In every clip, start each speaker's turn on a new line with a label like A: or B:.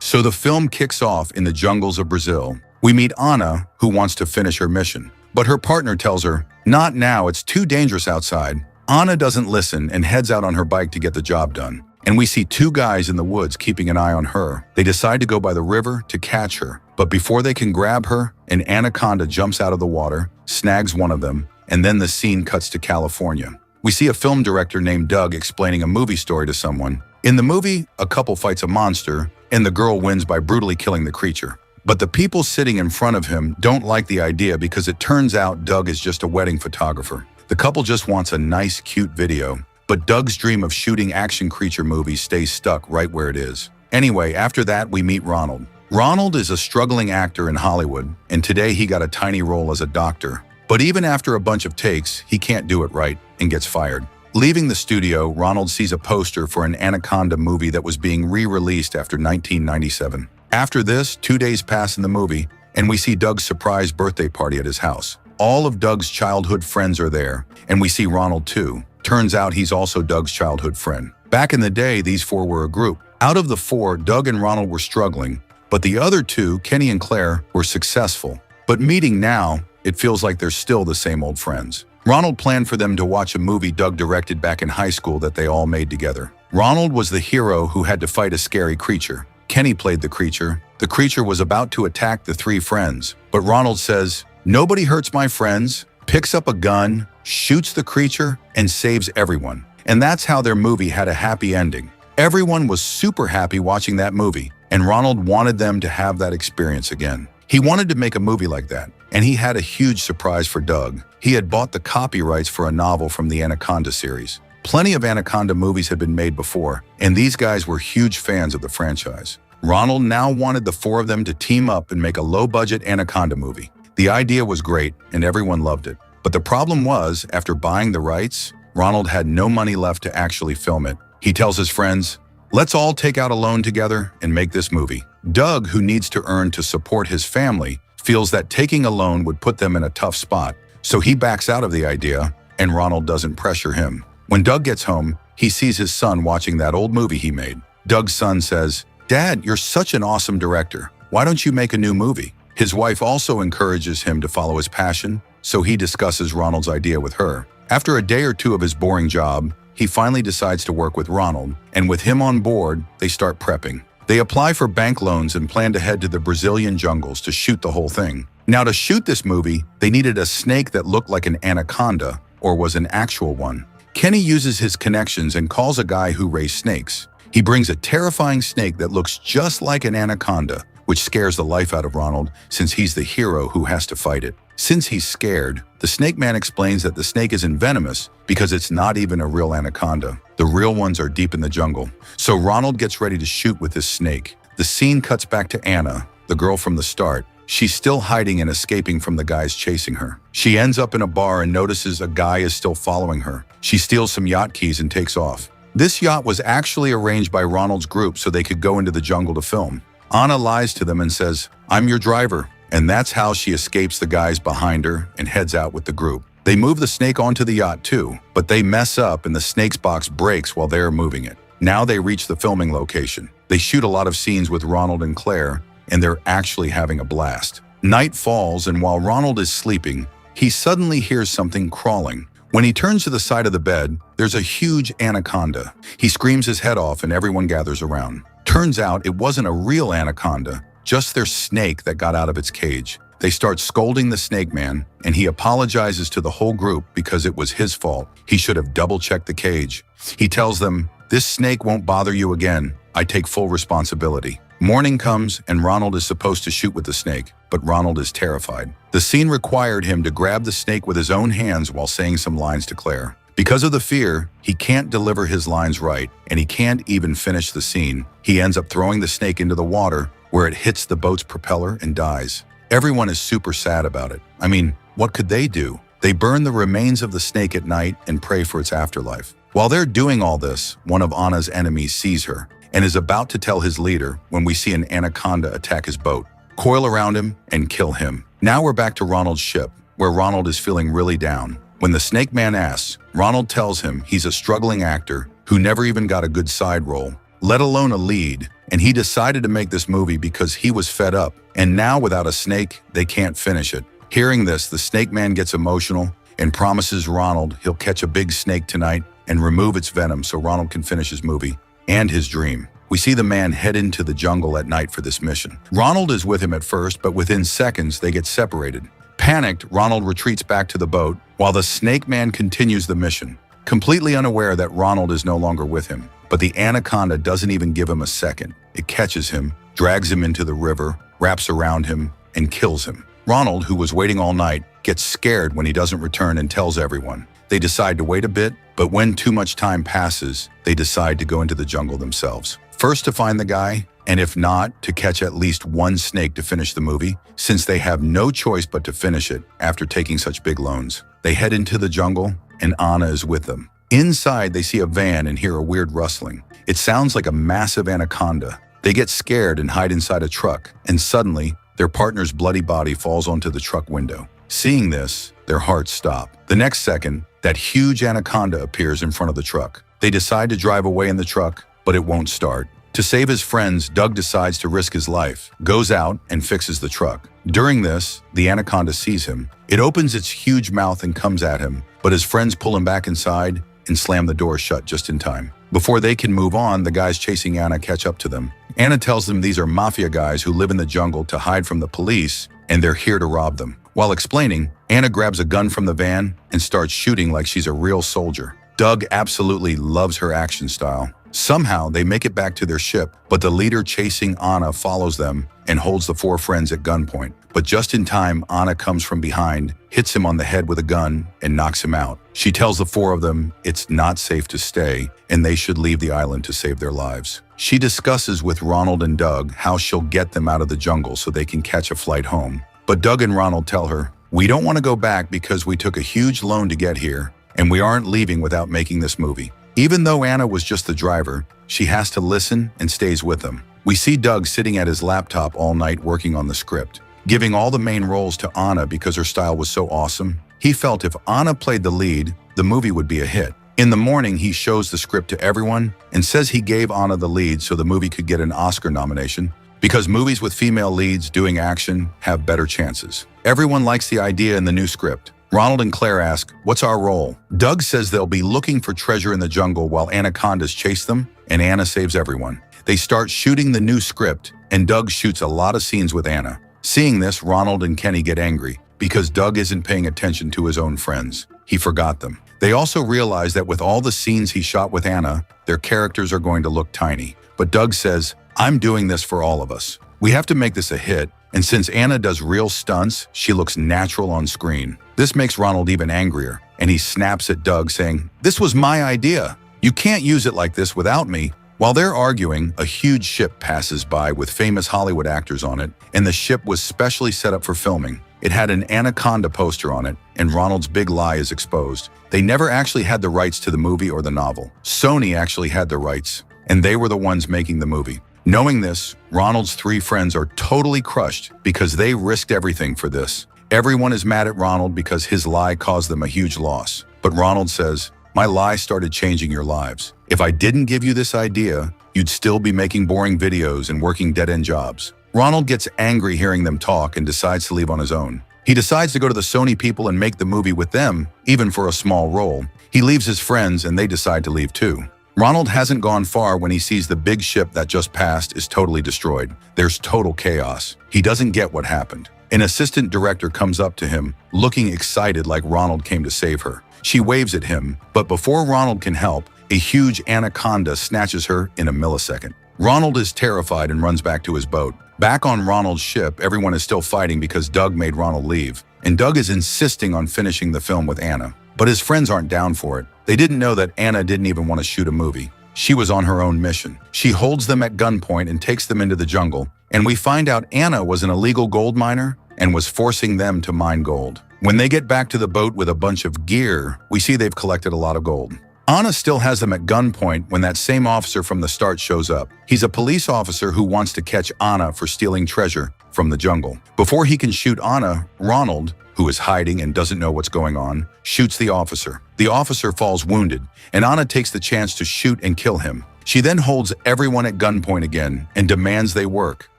A: So the film kicks off in the jungles of Brazil. We meet Ana, who wants to finish her mission. But her partner tells her, "Not now, it's too dangerous outside." Ana doesn't listen and heads out on her bike to get the job done. And we see two guys in the woods keeping an eye on her. They decide to go by the river to catch her. But before they can grab her, an anaconda jumps out of the water, snags one of them, and then the scene cuts to California. We see a film director named Doug explaining a movie story to someone. In the movie, a couple fights a monster, and the girl wins by brutally killing the creature. But the people sitting in front of him don't like the idea because it turns out Doug is just a wedding photographer. The couple just wants a nice, cute video. But Doug's dream of shooting action creature movies stays stuck right where it is. Anyway, after that, we meet Ronald. Ronald is a struggling actor in Hollywood, and today he got a tiny role as a doctor. But even after a bunch of takes, he can't do it right and gets fired. Leaving the studio, Ronald sees a poster for an Anaconda movie that was being re-released after 1997. After this, 2 days pass in the movie, and we see Doug's surprise birthday party at his house. All of Doug's childhood friends are there, and we see Ronald too. Turns out he's also Doug's childhood friend. Back in the day, these four were a group. Out of the four, Doug and Ronald were struggling, but the other two, Kenny and Claire, were successful. But meeting now, it feels like they're still the same old friends. Ronald planned for them to watch a movie Doug directed back in high school that they all made together. Ronald was the hero who had to fight a scary creature. Kenny played the creature. The creature was about to attack the three friends, but Ronald says, "Nobody hurts my friends," picks up a gun, shoots the creature, and saves everyone. And that's how their movie had a happy ending. Everyone was super happy watching that movie, and Ronald wanted them to have that experience again. He wanted to make a movie like that, and he had a huge surprise for Doug. He had bought the copyrights for a novel from the Anaconda series. Plenty of Anaconda movies had been made before, and these guys were huge fans of the franchise. Ronald now wanted the four of them to team up and make a low-budget Anaconda movie. The idea was great, and everyone loved it. But the problem was, after buying the rights, Ronald had no money left to actually film it. He tells his friends, "Let's all take out a loan together and make this movie." Doug, who needs to earn to support his family, feels that taking a loan would put them in a tough spot. So he backs out of the idea, and Ronald doesn't pressure him. When Doug gets home, he sees his son watching that old movie he made. Doug's son says, "Dad, you're such an awesome director. Why don't you make a new movie?" His wife also encourages him to follow his passion, so he discusses Ronald's idea with her. After a day or two of his boring job, he finally decides to work with Ronald, and with him on board, they start prepping. They apply for bank loans and plan to head to the Brazilian jungles to shoot the whole thing. Now, to shoot this movie, they needed a snake that looked like an anaconda, or was an actual one. Kenny uses his connections and calls a guy who raised snakes. He brings a terrifying snake that looks just like an anaconda, which scares the life out of Ronald since he's the hero who has to fight it. Since he's scared, the snake man explains that the snake isn't venomous because it's not even a real anaconda. The real ones are deep in the jungle. So Ronald gets ready to shoot with this snake. The scene cuts back to Anna, the girl from the start. She's still hiding and escaping from the guys chasing her. She ends up in a bar and notices a guy is still following her. She steals some yacht keys and takes off. This yacht was actually arranged by Ronald's group so they could go into the jungle to film. Anna lies to them and says, "I'm your driver." And that's how she escapes the guys behind her and heads out with the group. They move the snake onto the yacht too, but they mess up and the snake's box breaks while they're moving it. Now they reach the filming location. They shoot a lot of scenes with Ronald and Claire, and they're actually having a blast. Night falls, and while Ronald is sleeping, he suddenly hears something crawling. When he turns to the side of the bed, there's a huge anaconda. He screams his head off and everyone gathers around. Turns out it wasn't a real anaconda, just their snake that got out of its cage. They start scolding the snake man, and he apologizes to the whole group because it was his fault. He should have double-checked the cage. He tells them, "This snake won't bother you again. I take full responsibility." Morning comes, and Ronald is supposed to shoot with the snake, but Ronald is terrified. The scene required him to grab the snake with his own hands while saying some lines to Claire. Because of the fear, he can't deliver his lines right, and he can't even finish the scene. He ends up throwing the snake into the water, where it hits the boat's propeller and dies. Everyone is super sad about it. I mean, what could they do? They burn the remains of the snake at night and pray for its afterlife. While they're doing all this, one of Anna's enemies sees her and is about to tell his leader when we see an anaconda attack his boat, coil around him, and kill him. Now we're back to Ronald's ship, where Ronald is feeling really down. When the snake man asks, Ronald tells him he's a struggling actor who never even got a good side role, let alone a lead, and he decided to make this movie because he was fed up, and now without a snake, they can't finish it. Hearing this, the snake man gets emotional and promises Ronald he'll catch a big snake tonight and remove its venom so Ronald can finish his movie and his dream. We see the man head into the jungle at night for this mission. Ronald is with him at first, but within seconds, they get separated. Panicked, Ronald retreats back to the boat while the snake man continues the mission, completely unaware that Ronald is no longer with him. But the anaconda doesn't even give him a second. It catches him, drags him into the river, wraps around him, and kills him. Ronald, who was waiting all night, gets scared when he doesn't return and tells everyone. They decide to wait a bit, but when too much time passes, they decide to go into the jungle themselves. First to find the guy, and if not, to catch at least one snake to finish the movie, since they have no choice but to finish it after taking such big loans. They head into the jungle, and Anna is with them. Inside, they see a van and hear a weird rustling. It sounds like a massive anaconda. They get scared and hide inside a truck, and suddenly, their partner's bloody body falls onto the truck window. Seeing this, their hearts stop. The next second, that huge anaconda appears in front of the truck. They decide to drive away in the truck, but it won't start. To save his friends, Doug decides to risk his life, goes out and fixes the truck. During this, the anaconda sees him. It opens its huge mouth and comes at him, but his friends pull him back inside and slam the door shut just in time. Before they can move on, the guys chasing Anna catch up to them. Anna tells them these are mafia guys who live in the jungle to hide from the police, and they're here to rob them. While explaining, Anna grabs a gun from the van and starts shooting like she's a real soldier. Doug absolutely loves her action style. Somehow, they make it back to their ship, but the leader chasing Anna follows them and holds the four friends at gunpoint. But just in time, Anna comes from behind, hits him on the head with a gun, and knocks him out. She tells the four of them it's not safe to stay, and they should leave the island to save their lives. She discusses with Ronald and Doug how she'll get them out of the jungle so they can catch a flight home. But Doug and Ronald tell her, "We don't want to go back because we took a huge loan to get here, and we aren't leaving without making this movie." Even though Anna was just the driver, she has to listen and stays with them. We see Doug sitting at his laptop all night working on the script, giving all the main roles to Anna because her style was so awesome. He felt if Anna played the lead, the movie would be a hit. In the morning, he shows the script to everyone and says he gave Anna the lead so the movie could get an Oscar nomination, because movies with female leads doing action have better chances. Everyone likes the idea in the new script. Ronald and Claire ask, "What's our role?" Doug says they'll be looking for treasure in the jungle while anacondas chase them, and Anna saves everyone. They start shooting the new script, and Doug shoots a lot of scenes with Anna. Seeing this, Ronald and Kenny get angry because Doug isn't paying attention to his own friends. He forgot them. They also realize that with all the scenes he shot with Anna, their characters are going to look tiny. But Doug says, "I'm doing this for all of us. We have to make this a hit, and since Anna does real stunts, she looks natural on screen." This makes Ronald even angrier, and he snaps at Doug saying, "This was my idea. You can't use it like this without me." While they're arguing, a huge ship passes by with famous Hollywood actors on it, and the ship was specially set up for filming. It had an Anaconda poster on it, and Ronald's big lie is exposed. They never actually had the rights to the movie or the novel. Sony actually had the rights, and they were the ones making the movie. Knowing this, Ronald's three friends are totally crushed because they risked everything for this. Everyone is mad at Ronald because his lie caused them a huge loss. But Ronald says, "My lie started changing your lives. If I didn't give you this idea, you'd still be making boring videos and working dead-end jobs." Ronald gets angry hearing them talk and decides to leave on his own. He decides to go to the Sony people and make the movie with them, even for a small role. He leaves his friends and they decide to leave too. Ronald hasn't gone far when he sees the big ship that just passed is totally destroyed. There's total chaos. He doesn't get what happened. An assistant director comes up to him, looking excited like Ronald came to save her. She waves at him, but before Ronald can help, a huge anaconda snatches her in a millisecond. Ronald is terrified and runs back to his boat. Back on Ronald's ship, everyone is still fighting because Doug made Ronald leave, and Doug is insisting on finishing the film with Anna. But his friends aren't down for it. They didn't know that Anna didn't even want to shoot a movie. She was on her own mission. She holds them at gunpoint and takes them into the jungle, and we find out Anna was an illegal gold miner and was forcing them to mine gold. When they get back to the boat with a bunch of gear, we see they've collected a lot of gold. Anna still has them at gunpoint when that same officer from the start shows up. He's a police officer who wants to catch Anna for stealing treasure from the jungle. Before he can shoot Anna, Ronald, who is hiding and doesn't know what's going on, shoots the officer. The officer falls wounded, and Anna takes the chance to shoot and kill him. She then holds everyone at gunpoint again and demands they work.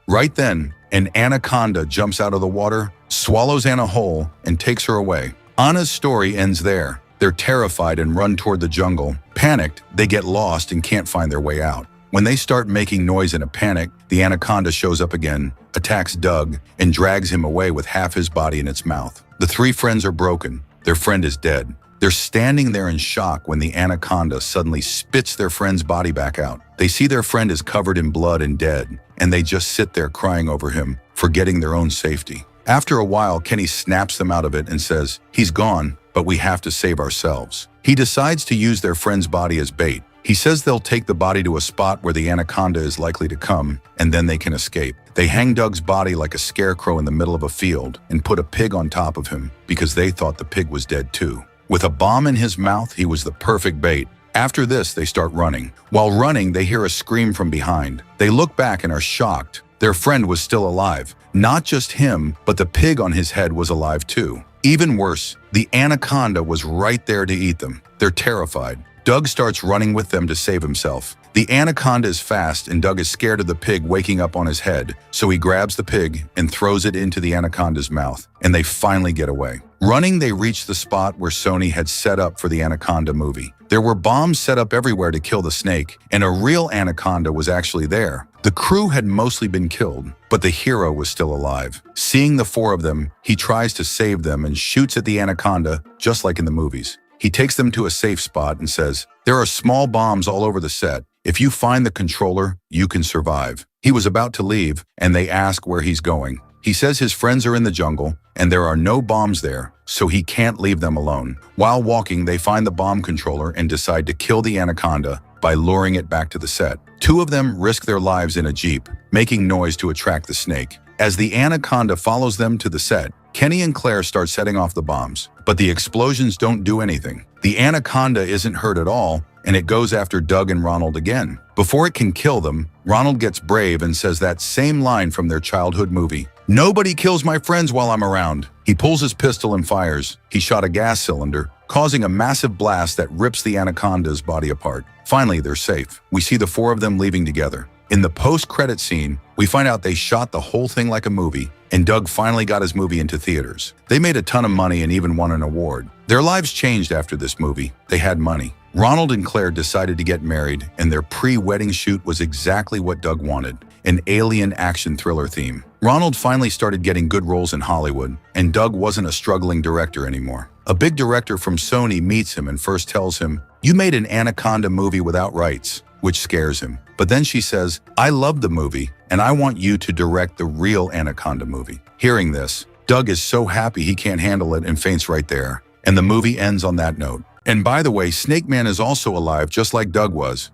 A: Right then, an anaconda jumps out of the water, swallows Anna whole, and takes her away. Anna's story ends there. They're terrified and run toward the jungle. Panicked, they get lost and can't find their way out. When they start making noise in a panic, the anaconda shows up again, attacks Doug, and drags him away with half his body in its mouth. The three friends are broken. Their friend is dead. They're standing there in shock when the anaconda suddenly spits their friend's body back out. They see their friend is covered in blood and dead, and they just sit there crying over him, forgetting their own safety. After a while, Kenny snaps them out of it and says, "He's gone, but we have to save ourselves." He decides to use their friend's body as bait. He says they'll take the body to a spot where the anaconda is likely to come, and then they can escape. They hang Doug's body like a scarecrow in the middle of a field and put a pig on top of him because they thought the pig was dead too. With a bomb in his mouth, he was the perfect bait. After this, they start running. While running, they hear a scream from behind. They look back and are shocked. Their friend was still alive. Not just him, but the pig on his head was alive too. Even worse, the anaconda was right there to eat them. They're terrified. Doug starts running with them to save himself. The anaconda is fast and Doug is scared of the pig waking up on his head, so he grabs the pig and throws it into the anaconda's mouth, and they finally get away. Running, they reach the spot where Sony had set up for the Anaconda movie. There were bombs set up everywhere to kill the snake, and a real anaconda was actually there. The crew had mostly been killed, but the hero was still alive. Seeing the four of them, he tries to save them and shoots at the anaconda, just like in the movies. He takes them to a safe spot and says, "There are small bombs all over the set. If you find the controller, you can survive." He was about to leave, and they ask where he's going. He says his friends are in the jungle, and there are no bombs there, so he can't leave them alone. While walking, they find the bomb controller and decide to kill the anaconda by luring it back to the set. Two of them risk their lives in a jeep, making noise to attract the snake. As the anaconda follows them to the set, Kenny and Claire start setting off the bombs, but the explosions don't do anything. The anaconda isn't hurt at all, and it goes after Doug and Ronald again. Before it can kill them, Ronald gets brave and says that same line from their childhood movie, "Nobody kills my friends while I'm around." He pulls his pistol and fires. He shot a gas cylinder, causing a massive blast that rips the anaconda's body apart. Finally, they're safe. We see the four of them leaving together. In the post-credit scene, we find out they shot the whole thing like a movie, and Doug finally got his movie into theaters. They made a ton of money and even won an award. Their lives changed after this movie. They had money. Ronald and Claire decided to get married, and their pre-wedding shoot was exactly what Doug wanted, an alien action thriller theme. Ronald finally started getting good roles in Hollywood, and Doug wasn't a struggling director anymore. A big director from Sony meets him and first tells him, "You made an Anaconda movie without rights," which scares him. But then she says, "I love the movie, and I want you to direct the real Anaconda movie." Hearing this, Doug is so happy he can't handle it and faints right there. And the movie ends on that note. And by the way, Snake Man is also alive just like Doug was.